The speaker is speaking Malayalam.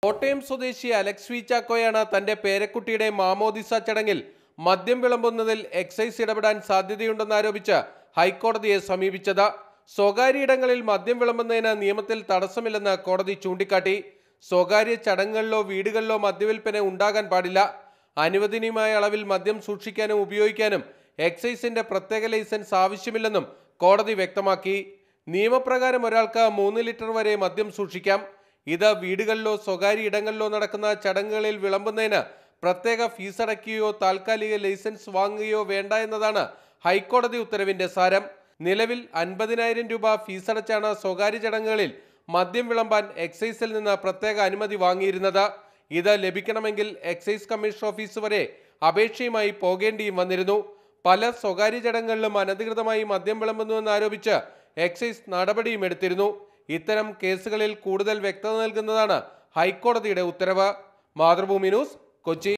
കോട്ടയം സ്വദേശി അലക്സ് വി ചാക്കോയാണ് തന്റെ പേരക്കുട്ടിയുടെ മാമോദിസ ചടങ്ങിൽ മദ്യം വിളമ്പുന്നതിൽ എക്സൈസ് ഇടപെടാൻ സാധ്യതയുണ്ടെന്നാരോപിച്ച് ഹൈക്കോടതിയെ സമീപിച്ചത്. സ്വകാര്യ ഇടങ്ങളിൽ മദ്യം വിളമ്പുന്നതിന് നിയമത്തിൽ തടസ്സമില്ലെന്ന് കോടതി ചൂണ്ടിക്കാട്ടി. സ്വകാര്യ ചടങ്ങുകളിലോ വീടുകളിലോ മദ്യവിൽപ്പന ഉണ്ടാകാൻ പാടില്ല. അനുവദനീയമായ അളവിൽ മദ്യം സൂക്ഷിക്കാനും ഉപയോഗിക്കാനും എക്സൈസിന്റെ പ്രത്യേക ലൈസൻസ് ആവശ്യമില്ലെന്നും കോടതി വ്യക്തമാക്കി. നിയമപ്രകാരം ഒരാൾക്ക് 3 ലിറ്റർ വരെ മദ്യം സൂക്ഷിക്കാം. ഇത് വീടുകളിലോ സ്വകാര്യ ഇടങ്ങളിലോ നടക്കുന്ന ചടങ്ങുകളിൽ വിളമ്പുന്നതിന് പ്രത്യേക ഫീസ് അടയ്ക്കുകയോ താൽക്കാലിക ലൈസൻസ് വാങ്ങുകയോ വേണ്ട എന്നതാണ് ഹൈക്കോടതി ഉത്തരവിന്റെ സാരം. നിലവിൽ 50,000 രൂപ ഫീസടച്ചാണ് സ്വകാര്യ ചടങ്ങുകളിൽ മദ്യം വിളമ്പാൻ എക്സൈസിൽ നിന്ന് പ്രത്യേക അനുമതി വാങ്ങിയിരുന്നത്. ഇത് ലഭിക്കണമെങ്കിൽ എക്സൈസ് കമ്മീഷണർ ഓഫീസ് വരെ അപേക്ഷയുമായി പോകേണ്ടിയും വന്നിരുന്നു. പല സ്വകാര്യ ചടങ്ങുകളിലും അനധികൃതമായി മദ്യം വിളമ്പുന്നുവെന്നാരോപിച്ച് എക്സൈസ് നടപടിയും എടുത്തിരുന്നു. ഇത്തരം കേസുകളിൽ കൂടുതൽ വ്യക്തത നൽകുന്നതാണ് ഹൈക്കോടതിയുടെ ഉത്തരവ്. മാതൃഭൂമി ന്യൂസ്, കൊച്ചി.